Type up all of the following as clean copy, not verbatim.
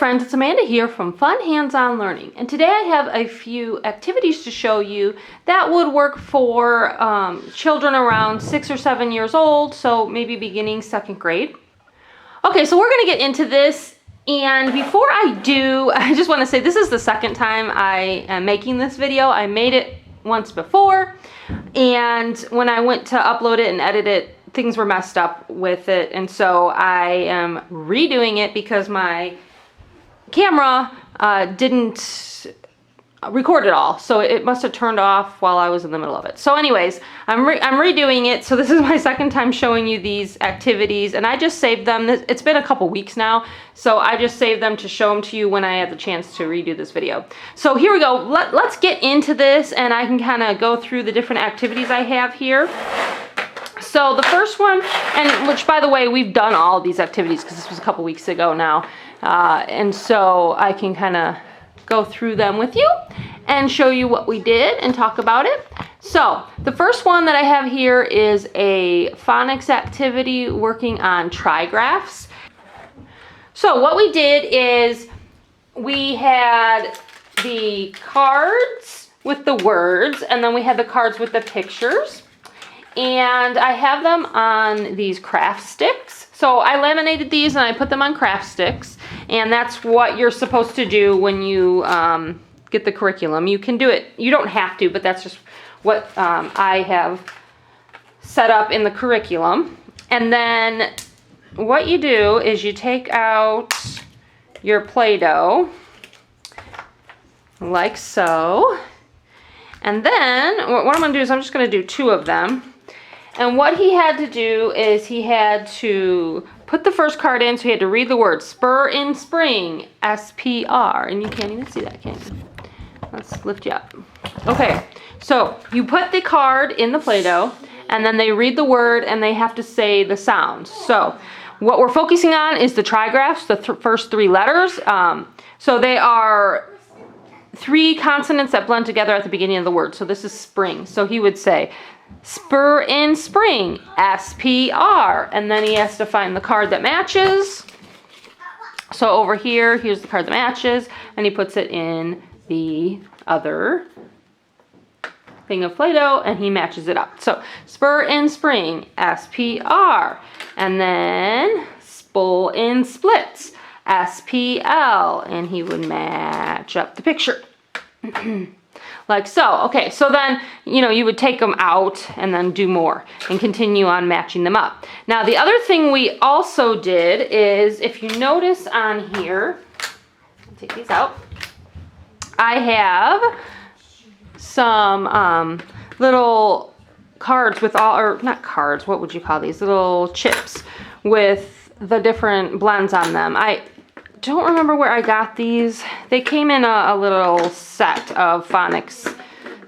friends, it's Amanda here from Fun Hands-On Learning, and today I have a few activities to show you that would work for children around 6 or 7 years old, so maybe beginning 2nd grade. Okay, so we're going to get into this, and before I do, I just want to say this is the 2nd time I am making this video. I made it once before, and when I went to upload it and edit it, things were messed up with it, and so I am redoing it because my camera didn't record it all, so it must have turned off while I was in the middle of it. So anyways, I'm redoing it, so this is my 2nd time showing you these activities, and I just saved them. It's been a couple weeks now, so I just saved them to show them to you when I had the chance to redo this video. So here we go. Let's get into this, and I can kind of go through the different activities I have here. So the first one, and which by the way, we've done all of these activities because this was a couple weeks ago now, and so I can kind of go through them with you and show you what we did and talk about it. So the first one that I have here is a phonics activity working on trigraphs. So what we did is we had the cards with the words, and then we had the cards with the pictures. And I have them on these craft sticks. So I laminated these and I put them on craft sticks. And that's what you're supposed to do when you get the curriculum. You can do it. You don't have to, but that's just what I have set up in the curriculum. And then what you do is you take out your Play-Doh, like so. And then what I'm going to do is I'm just going to do 2 of them. And what he had to do is he had to put the first card in, so he had to read the word spur in spring, S-P-R. And you can't even see that, can you? Let's lift you up. Okay, so you put the card in the Play-Doh, and then they read the word, and they have to say the sounds. So what we're focusing on is the trigraphs, the first 3 letters. So they are 3 consonants that blend together at the beginning of the word. So this is spring. So he would say, spur in spring, S-P-R, and then he has to find the card that matches. So over here, here's the card that matches, and he puts it in the other thing of Play-Doh, and he matches it up. So spur in spring, S-P-R, and then spool in splits, S-P-L, and he would match up the picture. Like so. Okay, so then, you would take them out and then do more and continue on matching them up. Now, the other thing we also did is, if you notice on here, I'll take these out, I have some little cards with all, or not cards, what would you call these? Little chips with the different blends on them. I don't remember where I got these. They came in a little set of phonics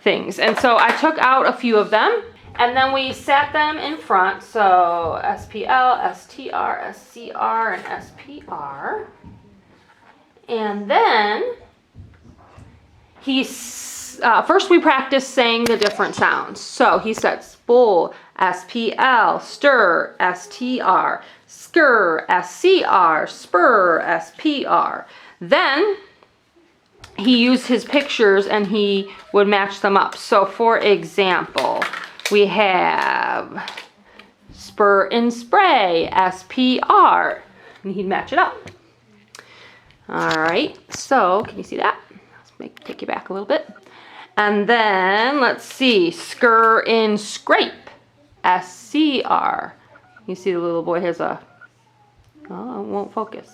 things. And so I took out a few of them, and then we sat them in front. So S-P-L, S-T-R, S-C-R, and S-P-R. And then first we practiced saying the different sounds. So he said spool, S-P-L, stir, S-T-R, skr, S-C-R, spur, S-P-R. Then he used his pictures and he would match them up. So for example, we have spur in spray, S-P-R, and he'd match it up. All right, so can you see that? Let's take you back a little bit. And then let's see, skr in scrape, S-C-R. You see the little boy has a, oh, it won't focus,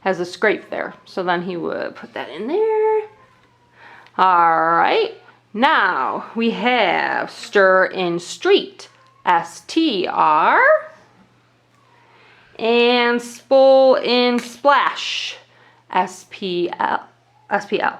has a scrape there. So then he would put that in there. All right, now we have stir in street, S-T-R, and spool in splash, S-P-L, S-P-L.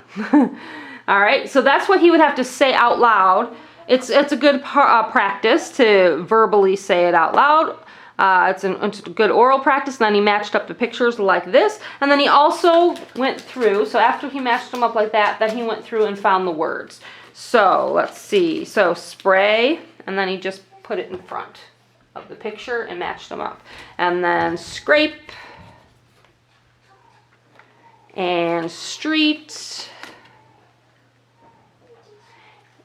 All right, so that's what he would have to say out loud. It's a good practice to verbally say it out loud. It's a good oral practice. And then he matched up the pictures like this. And then he also went through, so after he matched them up like that, then he went through and found the words. So let's see. So spray, and then he just put it in front of the picture and matched them up. And then scrape, and street,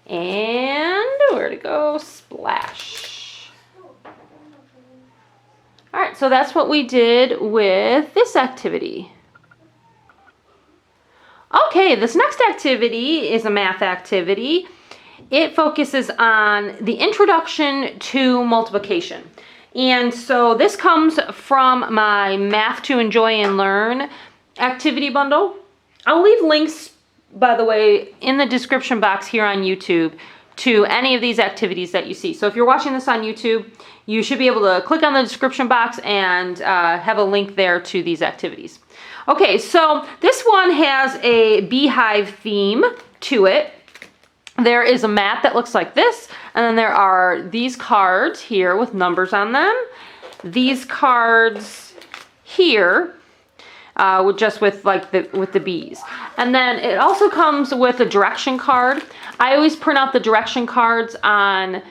and where to go? Splash. All right, so that's what we did with this activity. Okay, this next activity is a math activity. It focuses on the introduction to multiplication. And so this comes from my Math to Enjoy and Learn activity bundle. I'll leave links, by the way, in the description box here on YouTube to any of these activities that you see. So if you're watching this on YouTube, you should be able to click on the description box and have a link there to these activities. Okay, so this one has a beehive theme to it. There is a mat that looks like this, and then there are these cards here with numbers on them. These cards here, with the bees. And then it also comes with a direction card. I always print out the direction cards on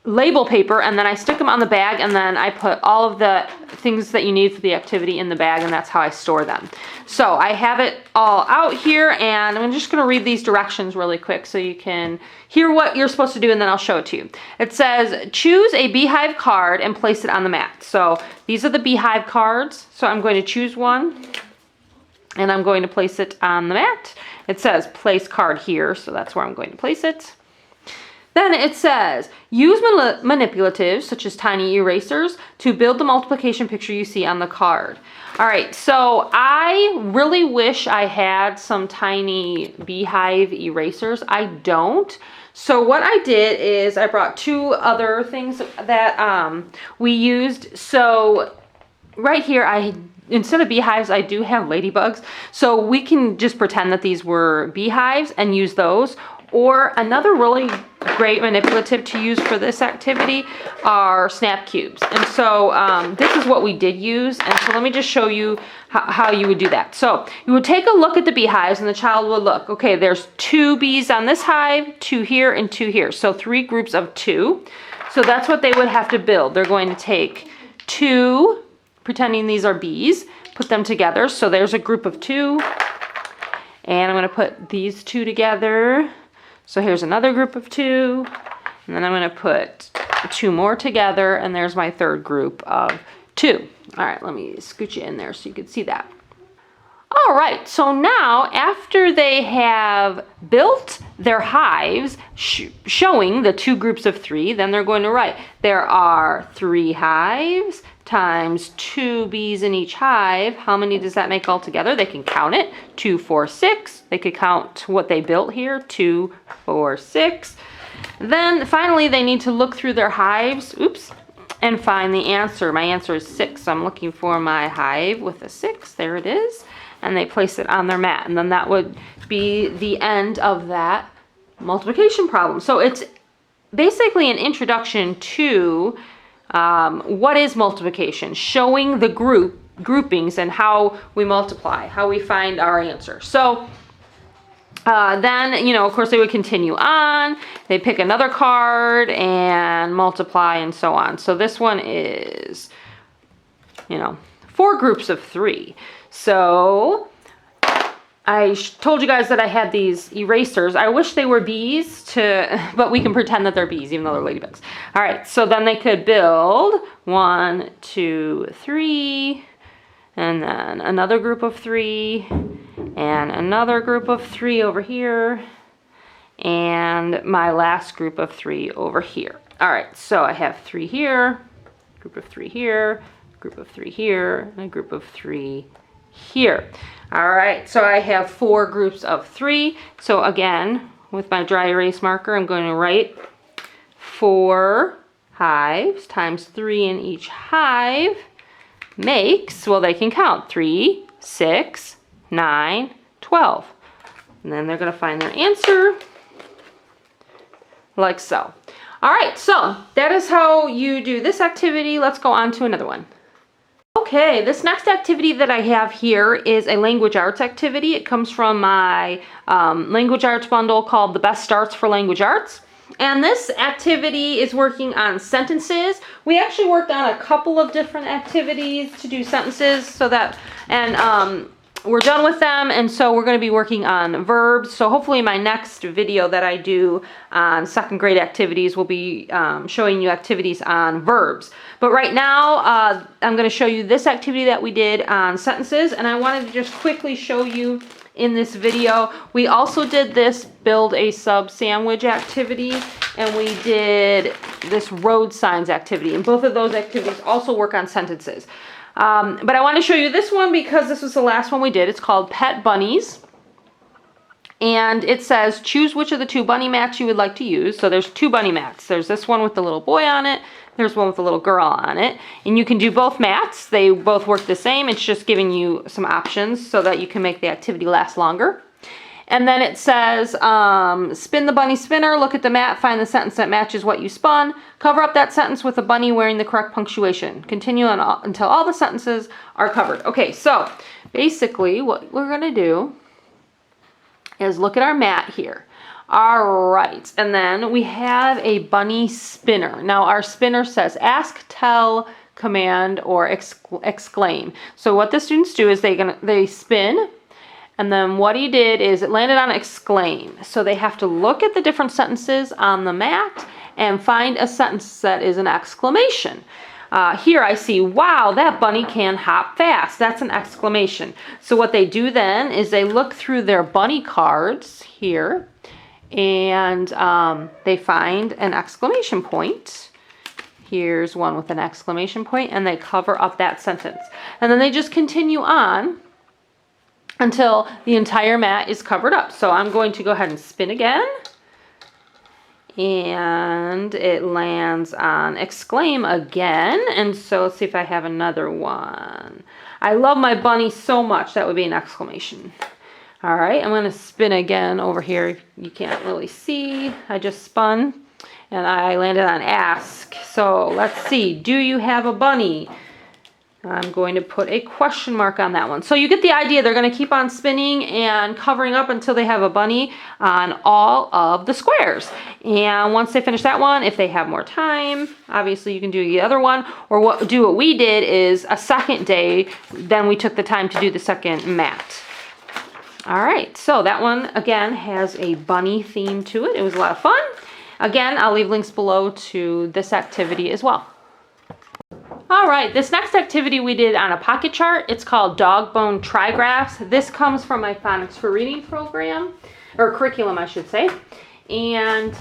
label paper, and then I stick them on the bag, and then I put all of the things that you need for the activity in the bag, and that's how I store them. So I have it all out here, and I'm just going to read these directions really quick so you can hear what you're supposed to do, and then I'll show it to you. It says, choose a beehive card and place it on the mat. So these are the beehive cards. So I'm going to choose one, and I'm going to place it on the mat. It says place card here, so that's where I'm going to place it. Then it says, use manipulatives, such as tiny erasers, to build the multiplication picture you see on the card. All right, so I really wish I had some tiny beehive erasers. I don't. So what I did is I brought two other things that we used. So right here, instead of beehives, I do have ladybugs. So we can just pretend that these were beehives and use those. Or another really great manipulative to use for this activity are snap cubes. And so this is what we did use. And so let me just show you how you would do that. So you would take a look at the beehives, and the child would look, okay, there's 2 bees on this hive, 2 here, and 2 here. So 3 groups of 2. So that's what they would have to build. They're going to take 2, pretending these are bees, put them together. So there's a group of 2. And I'm going to put these 2 together. So here's another group of 2, and then I'm going to put 2 more together, and there's my third group of 2. All right, let me scoot you in there so you can see that. All right, so now after they have built their hives, showing the 2 groups of 3, then they're going to write, there are 3 hives times 2 bees in each hive. How many does that make altogether? They can count it. 2, 4, 6. They could count what they built here. 2, 4, 6. Then finally they need to look through their hives, and find the answer. My answer is 6. So I'm looking for my hive with a 6. There it is. And they place it on their mat. And then that would be the end of that multiplication problem. So it's basically an introduction to what is multiplication, showing the groupings and how we multiply, how we find our answer. So then, of course, they would continue on. They pick another card and multiply and so on. So this one is, 4 groups of 3. So I told you guys that I had these erasers. I wish they were bees, but we can pretend that they're bees, even though they're ladybugs. All right, so then they could build 1, 2, 3, and then another group of 3, and another group of 3 over here, and my last group of 3 over here. All right, so I have 3 here, group of 3 here, group of 3 here, and a group of 3 here. All right, so I have 4 groups of 3. So again, with my dry erase marker, I'm going to write 4 hives times 3 in each hive makes, well, they can count 3, 6, 9, 12. And then they're going to find their answer like so. All right, so that is how you do this activity. Let's go on to another one. Okay, this next activity that I have here is a language arts activity. It comes from my language arts bundle called The Best Starts for Language Arts. And this activity is working on sentences. We actually worked on a couple of different activities to do sentences so that, and we're done with them, and so we're going to be working on verbs. So hopefully my next video that I do on second grade activities will be showing you activities on verbs. But right now, I'm going to show you this activity that we did on sentences, and I wanted to just quickly show you in this video. We also did this build a sub sandwich activity, and we did this road signs activity, and both of those activities also work on sentences. But I want to show you this one because this was the last one we did. It's called Pet Bunnies. And it says, choose which of the two bunny mats you would like to use. So there's two bunny mats. There's this one with the little boy on it. There's one with the little girl on it. And you can do both mats. They both work the same. It's just giving you some options so that you can make the activity last longer. And then it says, spin the bunny spinner, look at the mat, find the sentence that matches what you spun. Cover up that sentence with a bunny wearing the correct punctuation. Continue until all the sentences are covered. Okay, so basically what we're going to do is look at our mat here. All right, and then we have a bunny spinner. Now our spinner says ask, tell, command, or exclaim. So what the students do is they spin. And then what he did is it landed on exclaim. So they have to look at the different sentences on the mat and find a sentence that is an exclamation. Here I see, wow, that bunny can hop fast. That's an exclamation. So what they do then is they look through their bunny cards here and they find an exclamation point. Here's one with an exclamation point, and they cover up that sentence. And then they just continue on until the entire mat is covered up. So I'm going to go ahead and spin again. And it lands on exclaim again. And so let's see if I have another one. I love my bunny so much. That would be an exclamation. All right, I'm going to spin again over here. You can't really see. I just spun and I landed on ask. So let's see. Do you have a bunny? I'm going to put a question mark on that one. So you get the idea. They're going to keep on spinning and covering up until they have a bunny on all of the squares. And once they finish that one, if they have more time, obviously you can do the other one. Or what we did is a second day, then we took the time to do the second mat. All right, so that one, again, has a bunny theme to it. It was a lot of fun. Again, I'll leave links below to this activity as well. All right, this next activity we did on a pocket chart. It's called Dog Bone Trigraphs. This comes from my Phonics for Reading program, or curriculum, I should say. And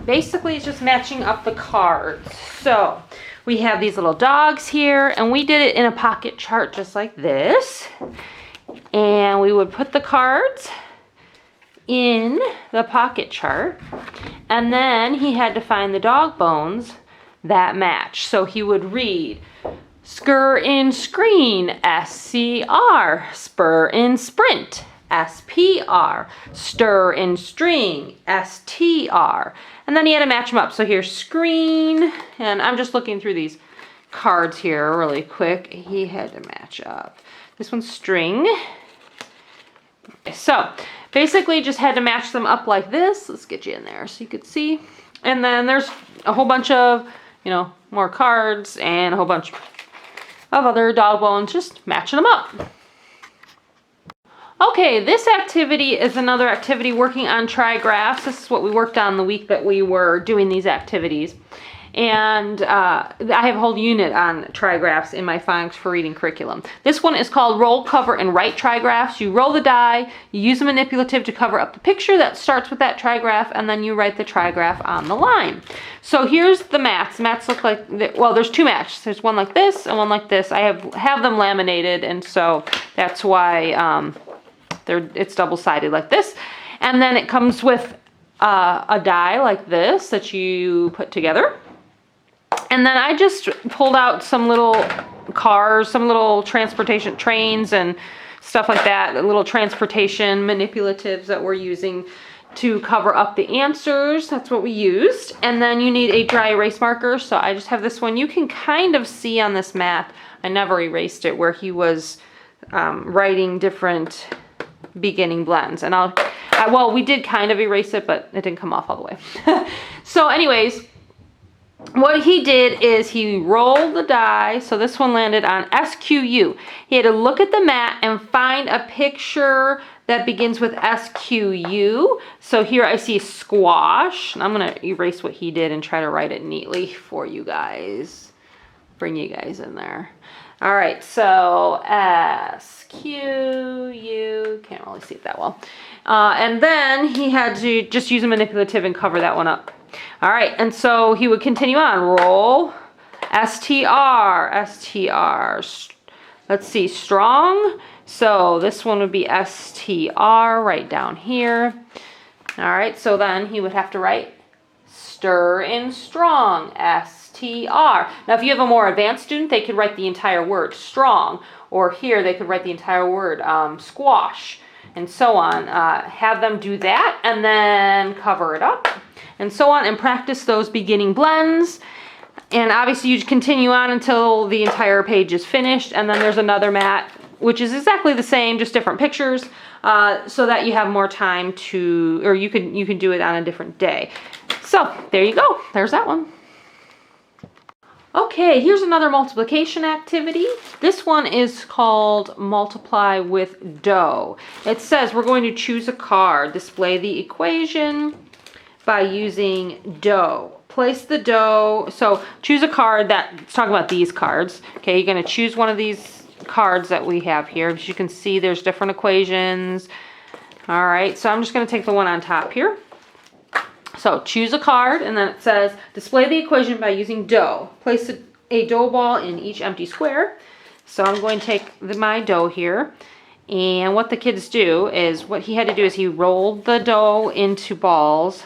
basically it's just matching up the cards. So we have these little dogs here, and we did it in a pocket chart just like this. And we would put the cards in the pocket chart, and then he had to find the dog bones that match. So he would read skr in screen, SCR, spur in sprint, SPR, stir in string, STR. And then he had to match them up. So here's screen, and I'm just looking through these cards here really quick. He had to match up. This one's string. So basically just had to match them up like this. Let's get you in there so you could see. And then there's a whole bunch of, more cards and a whole bunch of other dog bones, just matching them up. Okay, this activity is another activity working on trigraphs. This is what we worked on the week that we were doing these activities. And I have a whole unit on trigraphs in my Phonics for Reading curriculum. This one is called Roll, Cover, and Write Trigraphs. You roll the die, you use a manipulative to cover up the picture that starts with that trigraph, and then you write the trigraph on the line. So here's the mats. The mats look like, well, there's two mats. There's one like this and one like this. I have them laminated, and so that's why it's double-sided like this. And then it comes with a die like this that you put together. And then I just pulled out some little cars, some little transportation trains and stuff like that, little transportation manipulatives that we're using to cover up the answers. That's what we used. And then you need a dry erase marker. So I just have this one. You can kind of see on this map, I never erased it, where he was writing different beginning blends. And well, we did kind of erase it, but it didn't come off all the way. So anyways, what he did is he rolled the die. So this one landed on SQU. He had to look at the mat and find a picture that begins with SQU. So here I see squash. I'm going to erase what he did and try to write it neatly for you guys. Bring you guys in there. All right, so SQU, can't really see it that well. And then he had to just use a manipulative and cover that one up. All right, and so he would continue on. Roll, STR. Let's see, strong. So this one would be STR right down here. All right, so then he would have to write stir in strong, STR. Now, if you have a more advanced student, they could write the entire word strong, or here they could write the entire word squash, and so on. Have them do that, and then cover it up, and so on, and practice those beginning blends. And obviously you continue on until the entire page is finished, and then there's another mat, which is exactly the same, just different pictures, so that you have more time to, or you can do it on a different day. So there you go, there's that one. Okay, here's another multiplication activity. This one is called multiply with dough. It says we're going to choose a card, display the equation by using dough. Place the dough, so choose a card let's talk about these cards. Okay, you're gonna choose one of these cards that we have here. As you can see, there's different equations. All right, so I'm just gonna take the one on top here. So choose a card, and then it says display the equation by using dough. Place a dough ball in each empty square. So I'm going to take my dough here, and what the kids do is, what he had to do is he rolled the dough into balls,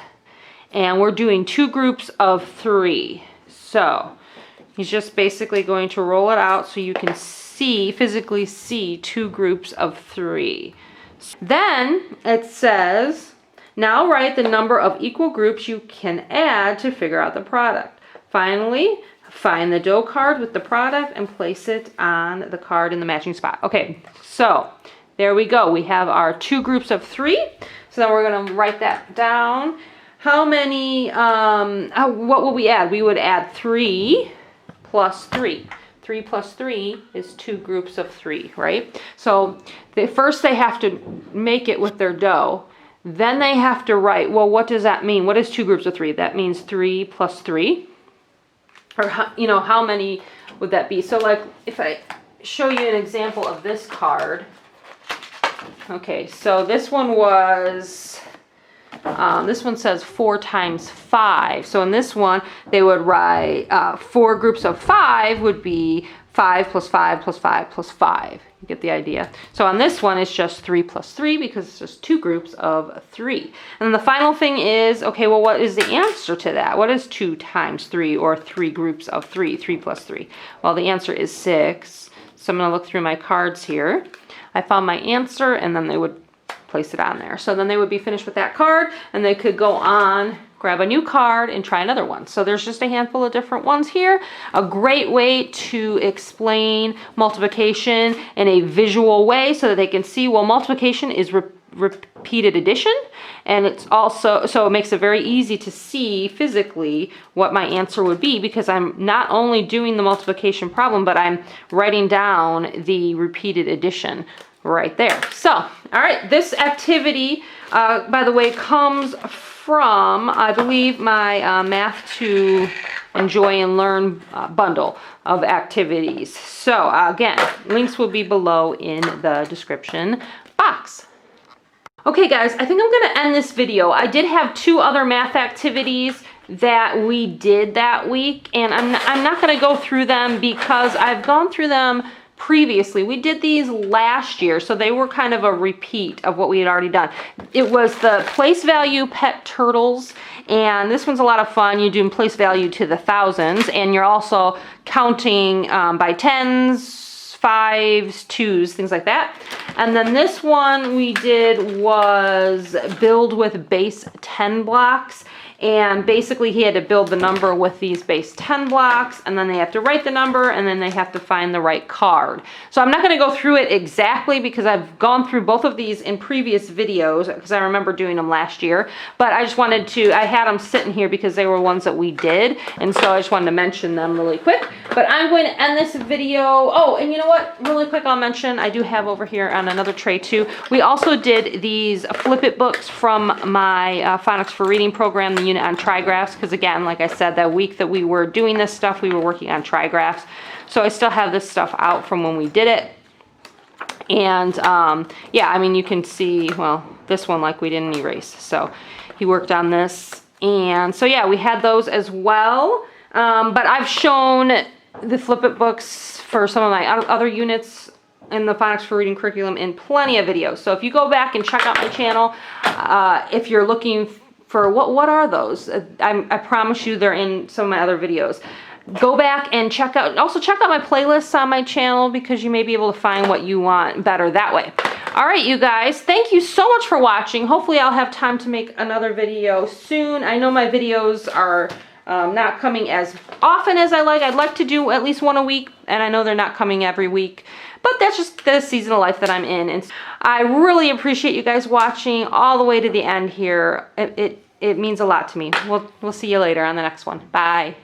and we're doing 2 groups of 3. So he's just basically going to roll it out so you can physically see 2 groups of 3. Then it says, now write the number of equal groups you can add to figure out the product. Finally, find the dough card with the product and place it on the card in the matching spot. Okay, so there we go. We have our 2 groups of 3. So then we're going to write that down. How many, what will we add? We would add 3 plus 3. 3 plus 3 is 2 groups of 3, right? So first they have to make it with their dough. Then they have to write, well, what does that mean? What is 2 groups of 3? That means 3 plus 3. Or, how many would that be? So, like, if I show you an example of this card. Okay, so this one was, this one says 4 times 5. So in this one, they would write 4 groups of 5 would be 5 plus 5 plus 5 plus 5. You get the idea. So on this one, it's just 3 plus 3 because it's just 2 groups of 3. And then the final thing is, okay, well, what is the answer to that? What is 2 times 3 or 3 groups of 3? 3 plus 3. Well, the answer is 6. So I'm going to look through my cards here. I found my answer, and then they would place it on there. So then they would be finished with that card, and they could go on, grab a new card, and try another one. So there's just a handful of different ones here. A great way to explain multiplication in a visual way so that they can see, well, multiplication is repeated addition, and it's also, so it makes it very easy to see physically what my answer would be, because I'm not only doing the multiplication problem, but I'm writing down the repeated addition right there. So, all right, this activity, by the way, comes from, I believe, my Math to Enjoy and Learn bundle of activities. So, again, links will be below in the description box. Okay, guys, I think I'm going to end this video. I did have 2 other math activities that we did that week, and I'm not going to go through them because I've gone through them previously. We did these last year, so they were kind of a repeat of what we had already done. It was the place value pet turtles, and this one's a lot of fun. You're doing place value to the thousands, and you're also counting by tens, fives, twos, things like that. And then this one we did was build with base 10 blocks, And basically he had to build the number with these base 10 blocks, and then they have to write the number, and then they have to find the right card. So I'm not going to go through it exactly because I've gone through both of these in previous videos because I remember doing them last year. But I just wanted to, I had them sitting here because they were ones that we did, and so I just wanted to mention them really quick. But I'm going to end this video. Oh, and you know what? Really quick, I'll mention, I do have over here on another tray too. We also did these Flip It books from my Phonics for Reading program, the unit on Trigraphs, because again, like I said, that week that we were doing this stuff, we were working on Trigraphs. So I still have this stuff out from when we did it. And yeah, I mean, you can see, well, this one, like, we didn't erase. So he worked on this. And so yeah, we had those as well. But I've shown the Flip It books for some of my other units in the Phonics for Reading curriculum in plenty of videos. So if you go back and check out my channel, if you're looking for what are those, I promise you they're in some of my other videos. Go back and check out, also check out my playlists on my channel because you may be able to find what you want better that way. All right, you guys, thank you so much for watching. Hopefully I'll have time to make another video soon. I know my videos are not coming as often as I like. I'd like to do at least one a week, and I know they're not coming every week, but that's just the season of life that I'm in. And I really appreciate you guys watching all the way to the end here. It means a lot to me. We'll see you later on the next one. Bye.